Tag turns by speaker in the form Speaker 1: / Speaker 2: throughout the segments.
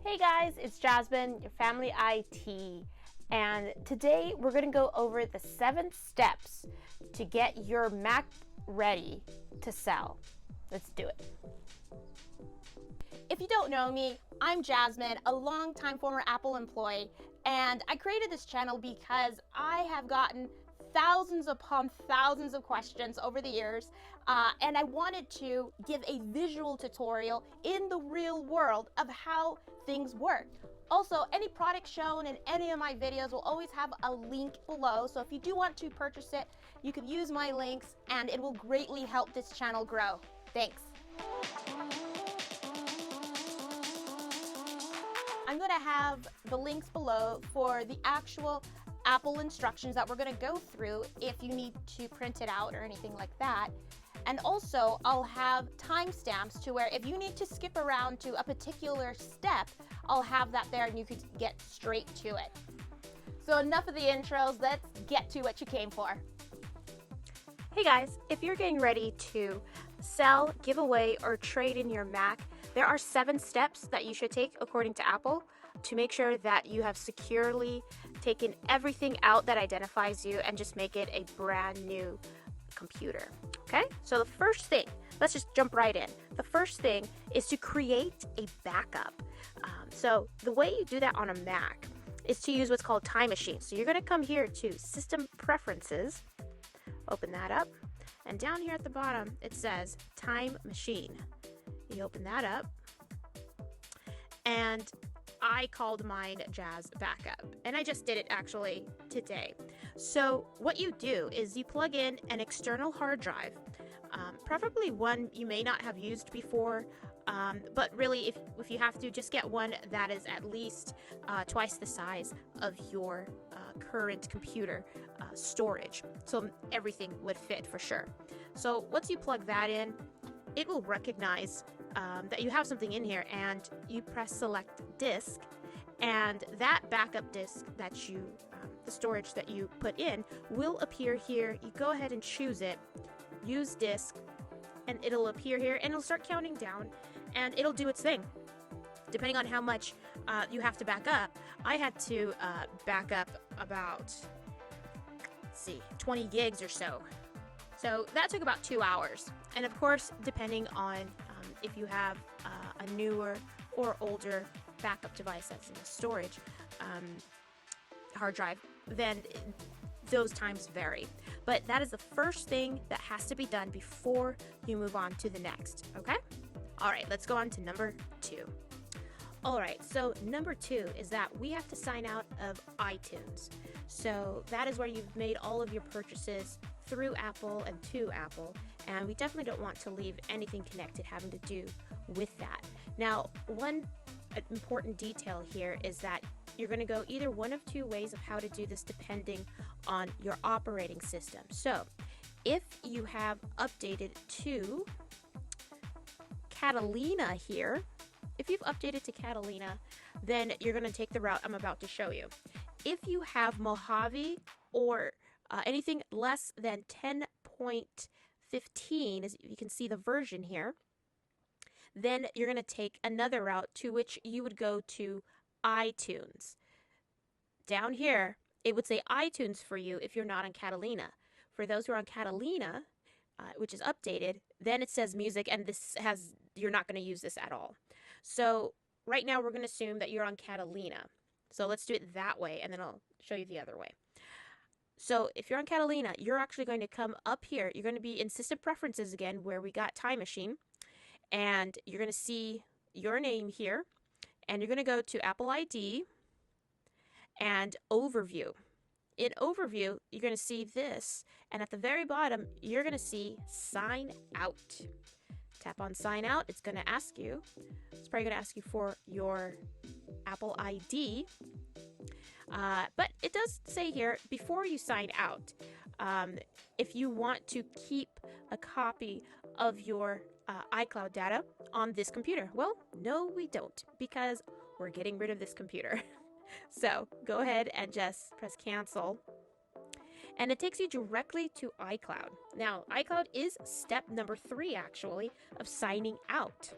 Speaker 1: Hey guys, it's Jasmine, your family IT, and today we're going to go over the 7 steps to get your Mac ready to sell. Let's do it.
Speaker 2: If you don't know me, I'm Jasmine, a longtime former Apple employee, and I created this channel because I have gotten thousands upon thousands of questions over the years, and I wanted to give a visual tutorial in the real world of how things work. Also, any product shown in any of my videos will always have a link below, so if you do want to purchase it, you can use my links and it will greatly help this channel grow. Thanks. I'm going to have the links below for the actual Apple instructions that we're going to go through if you need to print it out or anything like that. And also, I'll have timestamps to where if you need to skip around to a particular step, I'll have that there and you could get straight to it. So enough of the intros, let's get to what you came for.
Speaker 1: Hey guys, if you're getting ready to sell, give away, or trade in your Mac, there are 7 steps that you should take according to Apple to make sure that you have securely taken everything out that identifies you and just make it a brand new computer. Okay, so the first thing, let's just jump right in. The first thing is to create a backup. So the way you do that on a Mac is to use what's called Time Machine. So you're going to come here to System Preferences, open that up, and down here at the bottom it says Time Machine. You open that up, and I called mine Jazz Backup, and I just did it actually today. So what you do is you plug in an external hard drive, preferably one you may not have used before, but really if you have to, just get one that is at least twice the size of your current computer storage, so everything would fit for sure. So once you plug that in, it will recognize that you have something in here, and you press select disk, and that backup disk that you, the storage that you put in, will appear here. You go ahead and choose it, use disk, and it'll appear here, and it'll start counting down, and it'll do its thing. Depending on how much you have to back up, I had to back up about, let's see, 20 gigs or so. So that took about 2 hours. And of course, depending on if you have a newer or older backup device that's in the storage hard drive, then those times vary. But that is the first thing that has to be done before you move on to the next, okay? All right, let's go on to number 2. All right, so number 2 is that we have to sign out of iTunes. So that is where you've made all of your purchases through Apple and to Apple, and we definitely don't want to leave anything connected having to do with that. Now, one important detail here is that you're going to go either one of 2 ways of how to do this depending on your operating system. So if you have updated to Catalina here, if you've updated to Catalina, then you're going to take the route I'm about to show you. If you have Mojave or anything less than 10.15, as you can see the version here, then you're going to take another route, to which you would go to iTunes. Down here, it would say iTunes for you if you're not on Catalina. For those who are on Catalina, which is updated, then it says music, and you're not going to use this at all. So right now we're going to assume that you're on Catalina. So let's do it that way, and then I'll show you the other way. So if you're on Catalina, you're actually going to come up here. You're going to be in System Preferences again, where we got Time Machine, and you're going to see your name here, and you're going to go to Apple ID and Overview. In Overview, you're going to see this, and at the very bottom, you're going to see Sign Out. Tap on Sign Out. It's going to ask you, it's probably going to ask you for your Apple ID, but it does say here, before you sign out, if you want to keep a copy of your iCloud data on this computer. Well, no, we don't, because we're getting rid of this computer. So go ahead and just press cancel, and it takes you directly to iCloud. Now, iCloud is step number 3, actually, of signing out.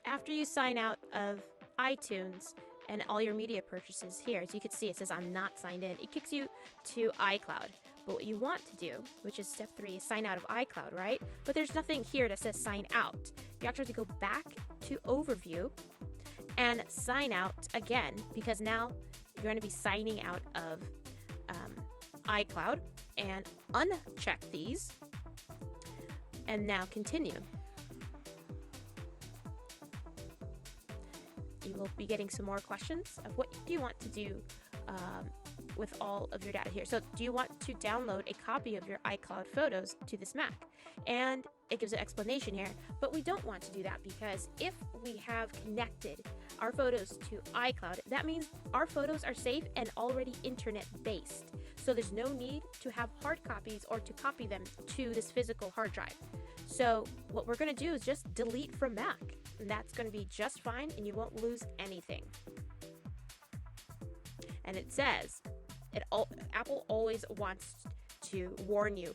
Speaker 1: After you sign out of iTunes and all your media purchases here. As you can see, it says I'm not signed in. It kicks you to iCloud. But what you want to do, which is step 3, is sign out of iCloud, right? But there's nothing here that says sign out. You actually have to go back to Overview and sign out again, because now you're going to be signing out of iCloud, and uncheck these, and now continue. You will be getting some more questions of what do you want to do with all of your data here. So do you want to download a copy of your iCloud photos to this Mac? And it gives an explanation here, but we don't want to do that, because if we have connected our photos to iCloud, that means our photos are safe and already internet based. So there's no need to have hard copies or to copy them to this physical hard drive. So what we're going to do is just delete from Mac, and that's going to be just fine, and you won't lose anything. And it says, Apple always wants to warn you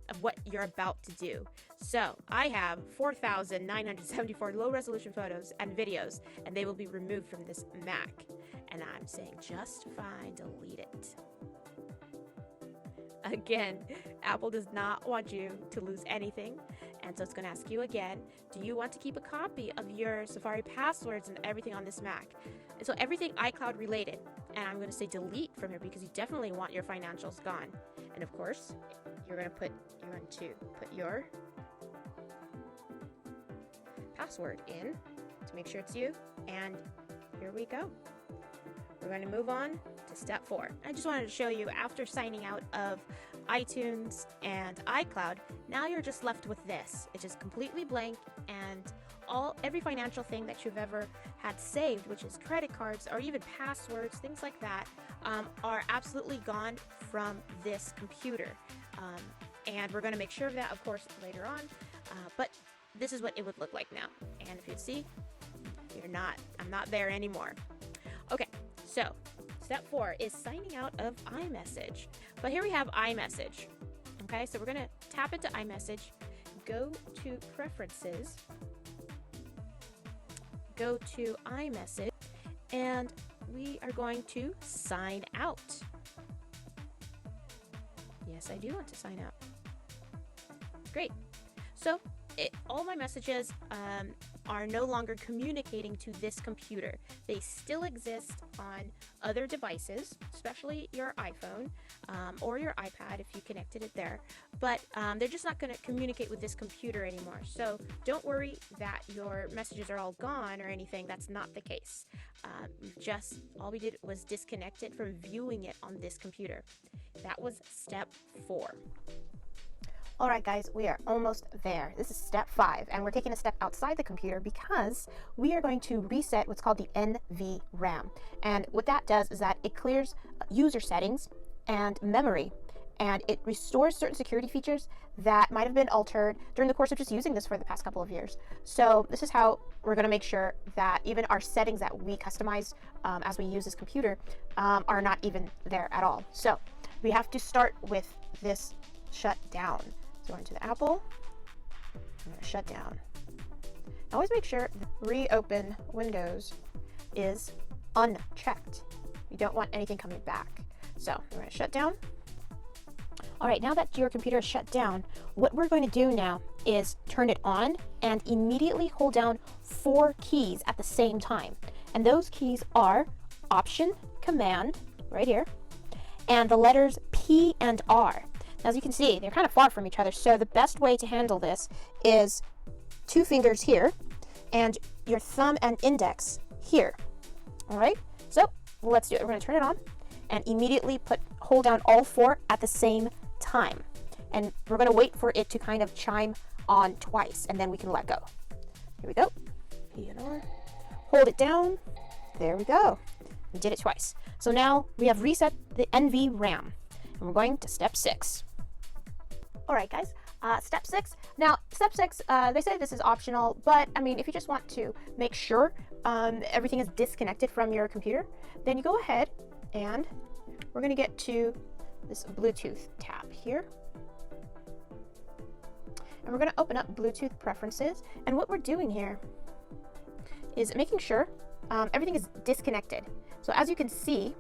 Speaker 1: of what you're about to do. So I have 4,974 low-resolution photos and videos, and they will be removed from this Mac. And I'm saying just fine, delete it. Again, Apple does not want you to lose anything, and so it's going to ask you again, do you want to keep a copy of your Safari passwords and everything on this Mac? And so everything iCloud related, and I'm going to say delete from here, because you definitely want your financials gone. And of course, you're going to put your password in to make sure it's you, and here we go. We're going to move on to step 4. I just wanted to show you, after signing out of iTunes and iCloud, now you're just left with this. It's just completely blank, and every financial thing that you've ever had saved, which is credit cards or even passwords, things like that, are absolutely gone from this computer. And we're going to make sure of that, of course, later on. But this is what it would look like now. And if you'd see, I'm not there anymore. Okay, so step 4 is signing out of iMessage. But here we have iMessage. Okay, so we're going to tap into iMessage, go to Preferences, go to iMessage, and we are going to sign out. Yes, I do want to sign out. Great. So all my messages are no longer communicating to this computer. They still exist on other devices, especially your iPhone or your iPad if you connected it there, but they're just not going to communicate with this computer anymore. So don't worry that your messages are all gone or anything. That's not the case. All we did was disconnect it from viewing it on this computer. That was step 4.
Speaker 2: All right, guys, we are almost there. This is step 5, and we're taking a step outside the computer because we are going to reset what's called the NVRAM. And what that does is that it clears user settings and memory, and it restores certain security features that might have been altered during the course of just using this for the past couple of years. So this is how we're going to make sure that even our settings that we customize as we use this computer are not even there at all. So we have to start with this shutdown. So going to the Apple, I'm going to shut down. Always make sure the reopen Windows is unchecked. You don't want anything coming back. So we're going to shut down. All right, now that your computer is shut down, what we're going to do now is turn it on and immediately hold down 4 keys at the same time. And those keys are Option, Command, right here, and the letters P and R. Now, as you can see, they're kind of far from each other, so the best way to handle this is 2 fingers here and your thumb and index here. All right, so let's do it. We're going to turn it on and immediately hold down all 4 at the same time. And we're going to wait for it to kind of chime on twice, and then we can let go. Here we go. P and R. Hold it down. There we go. We did it twice. So now we have reset the NVRAM, and we're going to step 6. All right, guys, step 6. Now, step 6, they say this is optional, but I mean, if you just want to make sure everything is disconnected from your computer, then you go ahead and we're going to get to this Bluetooth tab here. And we're going to open up Bluetooth preferences. And what we're doing here is making sure
Speaker 1: everything is disconnected. So as you can see,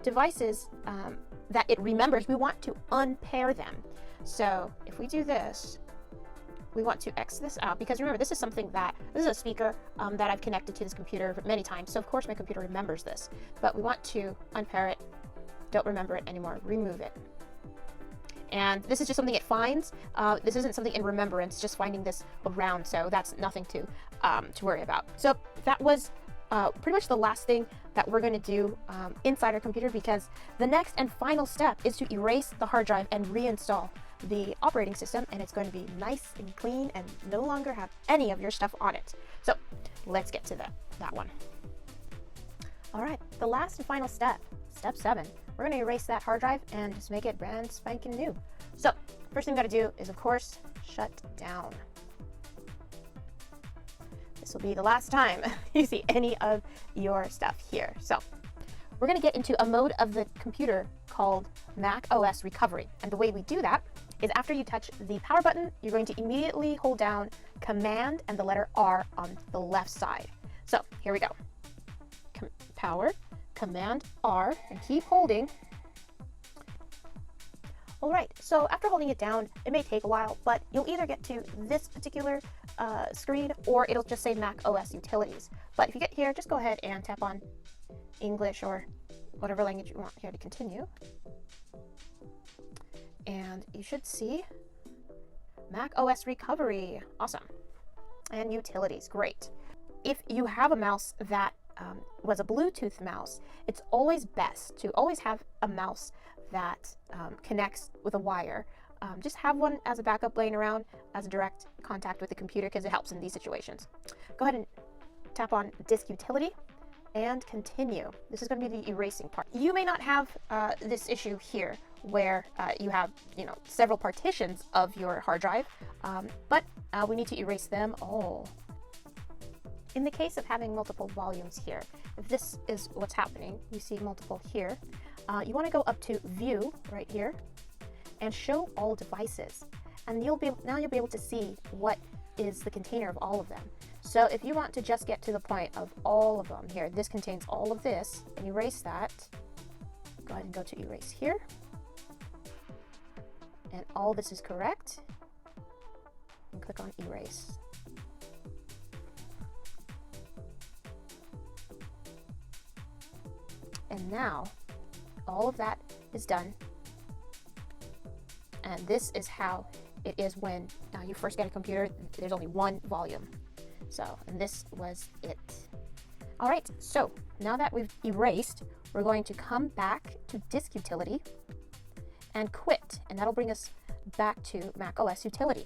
Speaker 1: devices that it remembers, we want to unpair them. So if we do this, we want to X this out, because remember, this is a speaker that I've connected to this computer many times. So of course my computer remembers this, but we want to unpair it. Don't remember it anymore, remove it. And this is just something it finds. This isn't something in remembrance, just finding this around. So that's nothing to worry about. So that was pretty much the last thing that we're going to do inside our computer, because the next and final step is to erase the hard drive and reinstall the operating system, and it's going to be nice and clean and no longer have any of your stuff on it. So let's get to that one. All right, the last and final step, step 7. We're going to erase that hard drive and just make it brand spanking new. So first thing we got to do is, of course, shut down. This will be the last time you see any of your stuff here. So we're going to get into a mode of the computer called Mac OS Recovery. And the way we do that is, after you touch the power button, you're going to immediately hold down Command and the letter R on the left side. So here we go. Power, Command R, and keep holding. All right, so after holding it down, it may take a while, but you'll either get to this particular screen, or it'll just say Mac OS Utilities. But if you get here, just go ahead and tap on English or whatever language you want here to continue. And you should see Mac OS Recovery. Awesome. And Utilities, great. If you have a mouse that was a Bluetooth mouse, it's always best to always have a mouse that connects with a wire. Just have one as a backup laying around as a direct contact with the computer, because it helps in these situations. Go ahead and tap on Disk Utility and continue. This is going to be the erasing part. You may not have this issue here where you have several partitions of your hard drive, but we need to erase them all. In the case of having multiple volumes here, if this is what's happening, you see multiple here, you want to go up to View right here and Show All Devices, and now you'll be able to see what is the container of all of them. So if you want to just get to the point of all of them here, this contains all of this, and erase that, go ahead and go to Erase here, and all this is correct, and click on Erase. And now all of that is done. And this is how it is when you first get a computer. There's only one volume. So, and this was it. All right, so now that we've erased, we're going to come back to Disk Utility and quit, and that'll bring us back to Mac OS Utility.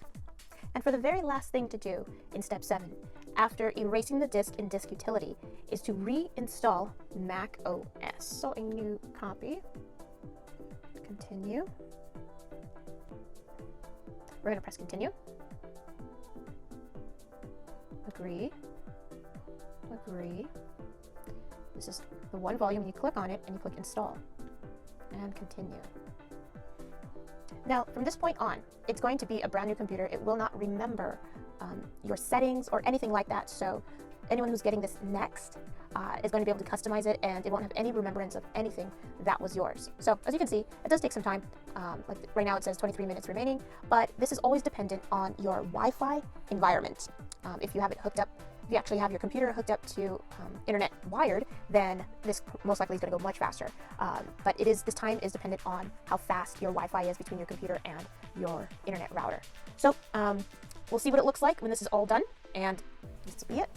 Speaker 1: And for the very last thing to do in step 7, after erasing the disk in Disk Utility, is to reinstall Mac OS. So a new copy, continue. We're going to press continue. Agree. Agree. This is the one volume. You click on it and you click install and continue. Now, from this point on, it's going to be a brand new computer. It will not remember your settings or anything like that. So anyone who's getting this next is going to be able to customize it, and it won't have any remembrance of anything that was yours. So as you can see, it does take some time. Like right now it says 23 minutes remaining, but this is always dependent on your Wi-Fi environment. If you have it hooked up, if you actually have your computer hooked up to internet wired, then this most likely is going to go much faster. But this time is dependent on how fast your Wi-Fi is between your computer and your internet router. So we'll see what it looks like when this is all done, and this will be it.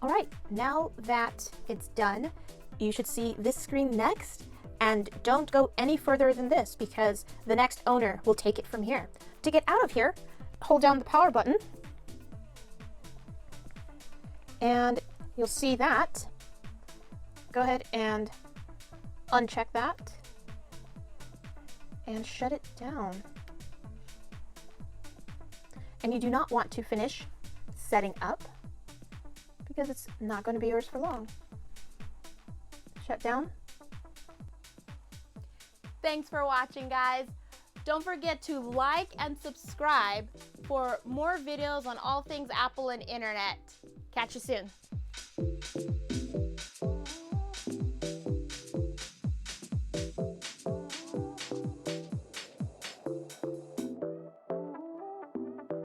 Speaker 1: All right, now that it's done, you should see this screen next, and don't go any further than this, because the next owner will take it from here. To get out of here, hold down the power button, and you'll see that. Go ahead and uncheck that and shut it down. And you do not want to finish setting up, because it's not going to be yours for long. Shut down.
Speaker 2: Thanks for watching, guys. Don't forget to like and subscribe for more videos on all things Apple and internet. Catch you soon.